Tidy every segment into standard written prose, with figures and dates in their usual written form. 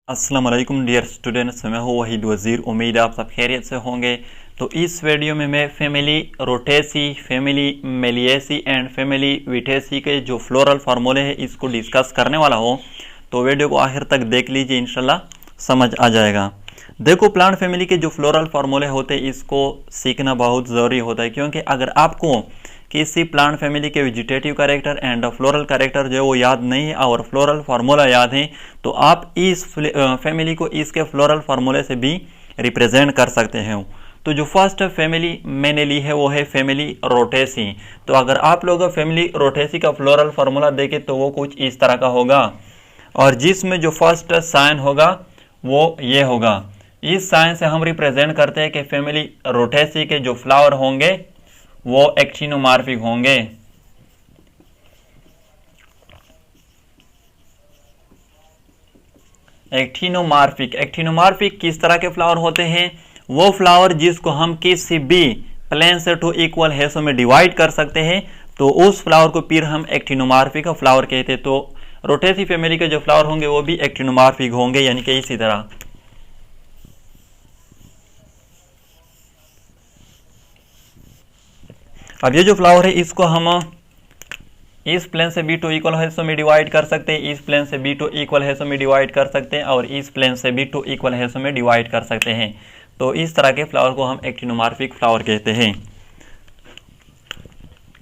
अस्सलाम वालेकुम dear students, मैं हूँ वहीद वज़ीर। उम्मीद है आप सब खैरियत से होंगे। तो इस वीडियो में मैं family Rutaceae, family Meliaceae and family विटेसी के जो फ्लोरल फार्मूले हैं इसको डिस्कस करने वाला हूँ। तो वीडियो को आखिर तक देख लीजिए, इंशाल्लाह समझ आ जाएगा। देखो, प्लांट फैमिली के जो फ्लोरल फार्मूले होते हैं इसको सीखना बहुत ज़रूरी होता है, क्योंकि अगर आपको किसी प्लांट फैमिली के vegetative character and floral character जो है वो याद नहीं है और फ्लोरल फार्मूला याद है, तो आप इस फैमिली को इसके फ्लोरल फार्मूले से भी रिप्रेजेंट कर सकते हैं। तो जो फर्स्ट फैमिली मैंने ली है वो है फैमिली रोटेसी। तो अगर आप लोग फैमिली रोटेसी का फ्लोरल फार्मूला देखें तो वो कुछ इस तरह का होगा, और जिसमें जो फर्स्ट साइन होगा वो ये होगा। इस साइन से हम रिप्रेजेंट करते हैं कि फैमिली रोटेसी के जो फ्लावर होंगे वो एक्टिनोमॉर्फिक होंगे। एक्टिनोमॉर्फिक किस तरह के फ्लावर होते हैं? वो फ्लावर जिसको हम किसी भी प्लेन से टू इक्वल हिस्सों में डिवाइड कर सकते हैं, तो उस फ्लावर को फिर हम एक्टिनोमॉर्फिक फ्लावर कहते हैं। तो रोटेसी फैमिली के जो फ्लावर होंगे वो भी एक्टिनोमॉर्फिक होंगे, यानी कि इसी तरह। अब ये जो फ्लावर है इसको हम इस प्लेन से बी टू इक्वल हिस्सों में डिवाइड कर सकते हैं, इस प्लेन से बी टू इक्वल हिस्सों में डिवाइड कर सकते हैं, और इस प्लेन से बी टू इक्वल हिस्सों में डिवाइड कर सकते हैं। तो इस तरह के फ्लावर को हम एक्टिनोमॉर्फिक फ्लावर कहते हैं।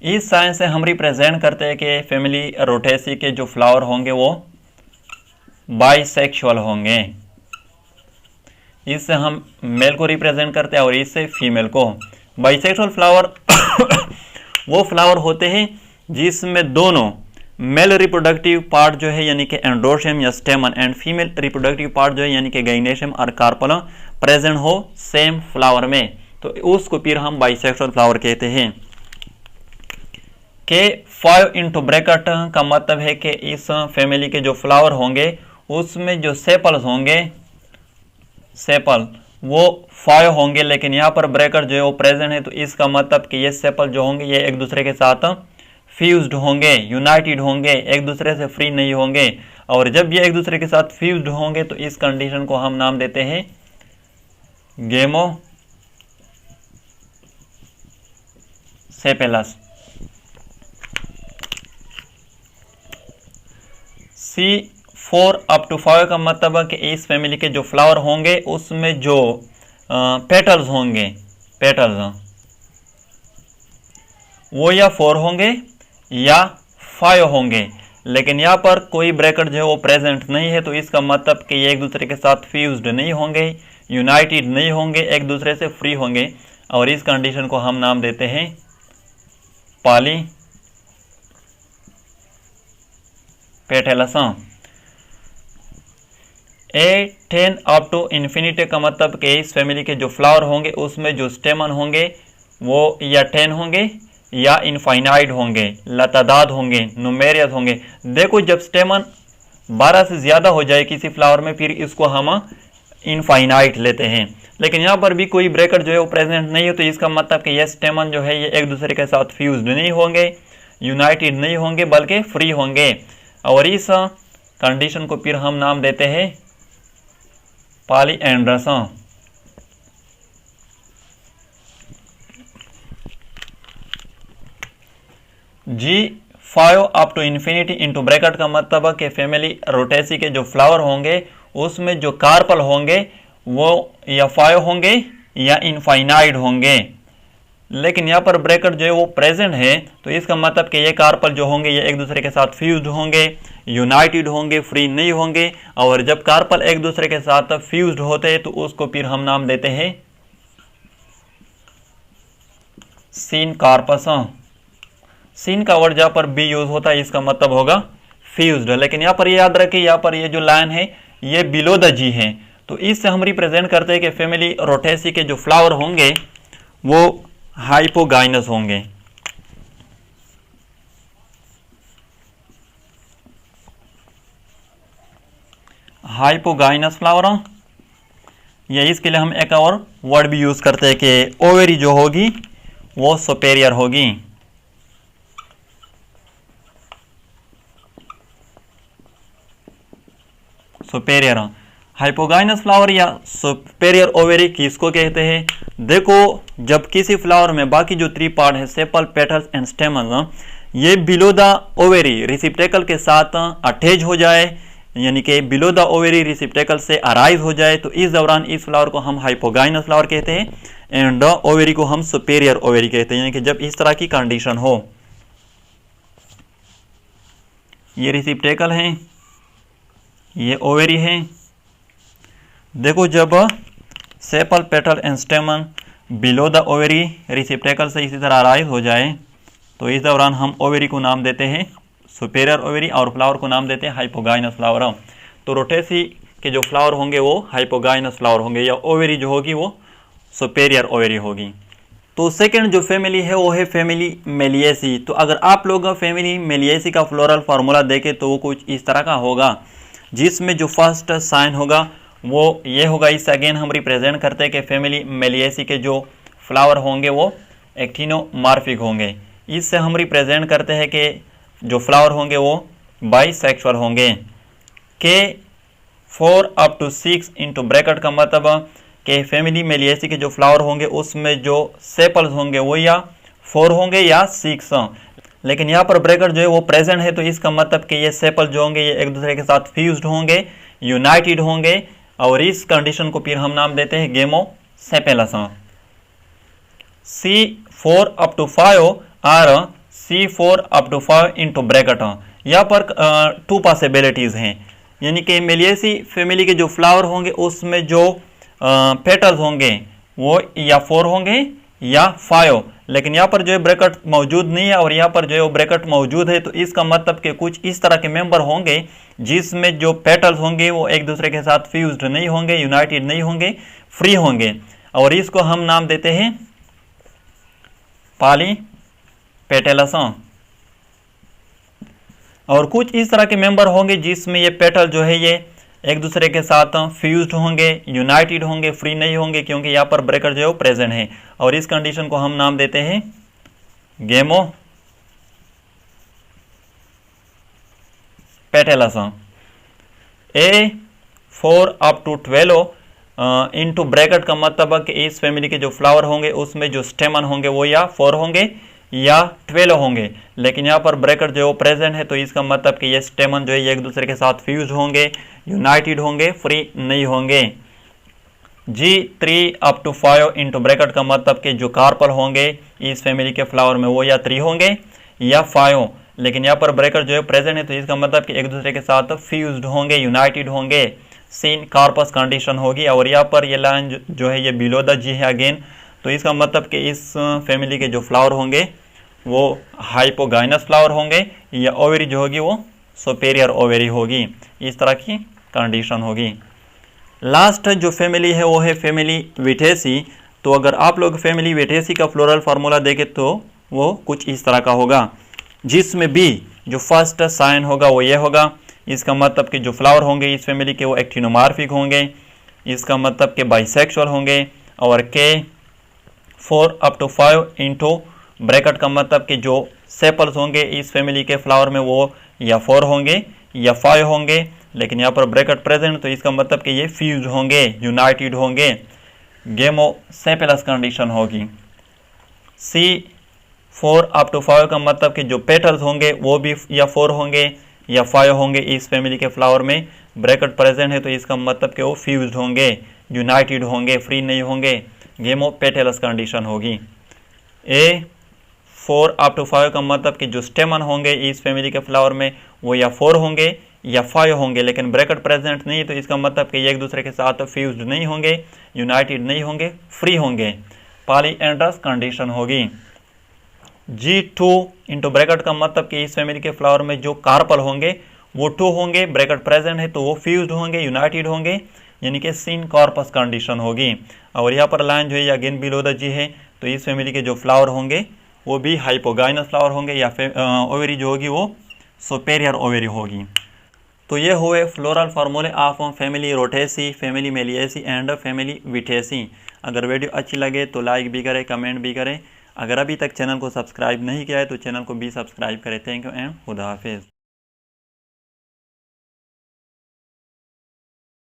इस साइन से हम रिप्रेजेंट करते हैं कि फैमिली रोटेसी के जो फ्लावर होंगे वो बाइसेक्सुअल होंगे। इससे हम मेल को रिप्रेजेंट करते हैं और इससे फीमेल को। बाइसेक्सुअल फ्लावर वो फ्लावर होते हैं जिसमें दोनों मेल रिप्रोडक्टिव पार्ट जो है यानी कि एंड्रोशियम या स्टेमन एंड फीमेल रिप्रोडक्टिव पार्ट जो है यानी कि गाइनेशियम और कार्पल प्रेजेंट हो सेम फ्लावर में, तो उसको फिर हम बाइसेक्सुअल फ्लावर कहते हैं। के 5 इंटू ब्रैकेट का मतलब है कि इस फैमिली के जो फ्लावर होंगे उसमें जो सेपल्स होंगे, सेपल वो 5 होंगे, लेकिन यहाँ पर ब्रैकेट जो है वो प्रेजेंट है। तो इसका मतलब कि ये सेपल जो होंगे ये एक दूसरे के साथ फ्यूज्ड होंगे, यूनाइटेड होंगे, एक दूसरे से फ्री नहीं होंगे। और जब ये एक दूसरे के साथ फ्यूज्ड होंगे तो इस कंडीशन को हम नाम देते हैं गेमोसेपेलस। C4 अप टू 5 का मतलब है कि इस फैमिली के जो फ्लावर होंगे उसमें जो पेटल्स होंगे, पेटल्स वो या 4 होंगे या 5 होंगे, लेकिन यहाँ पर कोई ब्रैकेट जो है वो प्रेजेंट नहीं है। तो इसका मतलब कि ये एक दूसरे के साथ फ्यूज्ड नहीं होंगे, यूनाइटेड नहीं होंगे, एक दूसरे से फ्री होंगे, और इस कंडीशन को हम नाम देते हैं polypetalous. A10 up to infinity का मतलब कि इस फैमिली के जो फ्लावर होंगे उसमें जो स्टेमन होंगे वो या 10 होंगे या इनफाइनाइट होंगे, लतादाद होंगे, न्यूमेरियस होंगे। देखो, जब स्टेमन 12 से ज्यादा हो जाए किसी फ्लावर में फिर इसको हम इनफाइनाइट लेते हैं, लेकिन यहाँ पर भी कोई ब्रैकेट जो है वो प्रेजेंट नहीं है। तो इसका मतलब कि ये स्टेमन जो है ये एक दूसरे के साथ फ्यूज्ड नहीं होंगे, यूनाइटेड नहीं होंगे, बल्कि फ्री होंगे, और इस कंडीशन को फिर हम नाम देते हैं पॉलीएंड्रस। G5 up to infinity into bracket का मतलब है कि फैमिली रोटेसी के जो फ्लावर होंगे उसमें जो कार्पल होंगे वो या 5 होंगे या इनफाइनाइट होंगे, लेकिन यहाँ पर ब्रैकेट जो है वो प्रेजेंट है। तो इसका मतलब कि ये कार्पल जो होंगे ये एक दूसरे के साथ फ्यूज्ड होंगे, यूनाइटेड होंगे, फ्री नहीं होंगे, और जब कार्पल एक दूसरे के साथ फ्यूज्ड होते हैं तो उसको फिर हम नाम देते हैं सीन कार्पस। सीन का वर्ड जहाँ पर बी यूज होता है इसका मतलब होगा फ्यूज्ड, लेकिन यहाँ पर याद रखें यहाँ पर ये जो लाइन है ये बिलो द जी है। तो इससे हम रिप्रेजेंट करते हैं कि फैमिली रोटेसी के जो फ्लावर होंगे वो हाइपोगाइनस होंगे। हाइपोगाइनस फ्लावर, या इसके लिए हम एक और वर्ड भी यूज करते हैं कि ओवेरी जो होगी वो सुपेरियर होगी। सुपेरियर हाइपोगाइनस फ्लावर या सुपेरियर ओवेरी किसको कहते हैं? देखो, जब किसी फ्लावर में बाकी जो 3 पार्ट है, सेपल, पेटल्स एंड स्टेमन, ये बिलो द ओवेरी रिसिप्टेकल के साथ अटैच हो जाए, यानी कि बिलो द ओवेरी रिसिप्टेकल से अराइज हो जाए, तो इस दौरान इस फ्लावर को हम हाइपोगाइनस फ्लावर कहते हैं एंड द ओवेरी को हम सुपेरियर ओवेरी कहते हैं, यानी कि जब इस तरह की कंडीशन हो। ये रिसिप्टेकल है, ये ओवेरी है। देखो, जब sepal, petal and stamen below the ovary receptacle से इसी तरह अराइज हो जाए, तो इस दौरान हम ओवेरी को नाम देते हैं सुपेरियर ओवेरी और फ्लावर को नाम देते हैं हाइपोगाइनस फ्लावर। तो रोटेसी के जो फ्लावर होंगे वो हाइपोगाइनस फ्लावर होंगे, या ओवेरी जो होगी वो सुपेरियर ओवेरी होगी। तो सेकंड जो फैमिली है वो है फैमिली मेलिएसी। तो अगर आप लोग फैमिली मेलिएसी का फ्लोरल फार्मूला देखें तो वो कुछ इस तरह का होगा, जिसमें जो फर्स्ट साइन होगा वो ये होगा। इससे अगेन हम रिप्रेजेंट करते हैं कि फैमिली मेलिएसी के जो फ्लावर होंगे वो एक्टिनोमार्फिक होंगे। इससे हम रिप्रेजेंट करते हैं कि जो फ्लावर होंगे वो बाइसेक्सुअल होंगे। के 4 up to 6 इंटू ब्रैकेट का मतलब कि फैमिली मेलिएसी के जो फ्लावर होंगे उसमें जो सेपल्स होंगे वो या 4 होंगे या 6, लेकिन यहाँ पर ब्रैकेट जो है वो प्रेजेंट है, तो इसका मतलब कि ये सेपल जो होंगे ये एक दूसरे के साथ फ्यूज्ड होंगे, यूनाइटेड होंगे, और इस कंडीशन को फिर हम नाम देते हैं गेमोसेपेलस। C4 up to 5 और C4 up to 5 into bracket. यहाँ पर 2 पॉसिबिलिटीज हैं, यानी कि मेलिएसी फैमिली के जो फ्लावर होंगे उसमें जो पेटल्स होंगे वो या 4 होंगे या 5, लेकिन यहाँ पर जो है ब्रैकेट मौजूद नहीं है और यहाँ पर जो है वो ब्रैकेट मौजूद है, तो इसका मतलब कि कुछ इस तरह के मेंबर होंगे जिसमें जो पेटल्स होंगे वो एक दूसरे के साथ फ्यूज्ड नहीं होंगे, यूनाइटेड नहीं होंगे, फ्री होंगे, और इसको हम नाम देते हैं पॉलीपेटलस। और कुछ इस तरह के मेंबर होंगे जिसमें ये पेटल जो है ये एक दूसरे के साथ फ्यूज्ड होंगे, यूनाइटेड होंगे, फ्री नहीं होंगे, क्योंकि यहाँ पर ब्रैकेट जो है वो प्रेजेंट है, और इस कंडीशन को हम नाम देते हैं gamopetalous. A4 up to 12 into bracket का मतलब कि इस फैमिली के जो फ्लावर होंगे उसमें जो स्टेमन होंगे वो या 4 होंगे या 12 होंगे, लेकिन यहाँ पर ब्रैकेट जो है वो प्रेजेंट है, तो इसका मतलब कि ये स्टेमन जो है ये एक दूसरे के साथ फ्यूज होंगे, यूनाइटेड होंगे, फ्री नहीं होंगे। G3 up to 5 into bracket का मतलब कि जो कार्पल होंगे इस फैमिली के फ्लावर में वो या 3 होंगे या 5, लेकिन यहाँ पर ब्रैकेट जो है प्रेजेंट है, तो इसका मतलब कि एक दूसरे के साथ फ्यूज्ड होंगे, यूनाइटेड होंगे, सीन कार्पस कंडीशन होगी। और यहाँ पर ये लाइन जो है ये बिलो द जी है अगेन, तो इसका मतलब कि इस फैमिली के जो फ्लावर होंगे वो हाइपोगाइनस फ्लावर होंगे, या ओवेरी जो होगी वो सुपेरियर ओवेरी होगी, इस तरह की कंडीशन होगी। लास्ट जो फैमिली है वो है फैमिली विटेसी। तो अगर आप लोग फैमिली विटेसी का फ्लोरल फार्मूला देखें तो वो कुछ इस तरह का होगा, जिसमें भी जो फर्स्ट साइन होगा वो ये होगा। इसका मतलब कि जो फ्लावर होंगे इस फैमिली के वो एक्टिनोमार्फिक होंगे, इसका मतलब कि बाइसेक्सुअल होंगे, और के 4 up to 5 इंटू ब्रैकेट का मतलब कि जो सेपल्स होंगे इस फैमिली के फ्लावर में वो या 4 होंगे या 5 होंगे, लेकिन यहाँ पर ब्रैकेट प्रेजेंट, तो इसका मतलब कि ये फ्यूज होंगे, यूनाइटेड होंगे, गेमोसेपेलस कंडीशन होगी। C4 up to 5 का मतलब कि जो पेटल्स होंगे वो भी या 4 होंगे या 5 होंगे इस फैमिली के फ्लावर में, ब्रैकेट प्रेजेंट है, तो इसका मतलब कि वो फ्यूज होंगे, यूनाइटेड होंगे, फ्री नहीं होंगे, गेमोपेटलस कंडीशन होगी। A4 up to 5 का मतलब कि जो स्टेमन होंगे इस फैमिली के फ्लावर में वो या 4 होंगे या 5 होंगे, लेकिन ब्रैकेट प्रेजेंट नहीं, तो इसका मतलब कि ये एक दूसरे के साथ फ्यूज्ड नहीं होंगे, यूनाइटेड नहीं होंगे, फ्री होंगे, पॉलीएंड्रस कंडीशन होगी। G2 इंटू ब्रैकेट का मतलब कि इस फैमिली के फ्लावर में जो कार्पल होंगे वो 2 होंगे, ब्रैकेट प्रेजेंट है, तो वो फ्यूज्ड होंगे, यूनाइटेड होंगे, यानी कि सिन कॉर्पस कंडीशन होगी। और यहाँ पर लाइन जो है अगेन बिलो द जी है, तो इस फैमिली के जो फ्लावर होंगे वो भी हाइपोगाइनस फ्लावर होंगे, या ओवेरी जो होगी वो सुपेरियर ओवेरी होगी। तो ये हुए फ्लोरल फार्मूले of family Rutaceae, family Meliaceae and family Vitaceae. अगर वीडियो अच्छी लगे तो लाइक भी करें, कमेंट भी करें। अगर अभी तक चैनल को सब्सक्राइब नहीं किया है तो चैनल को भी सब्सक्राइब करें। थैंक यू एंड खुदा हाफिज़।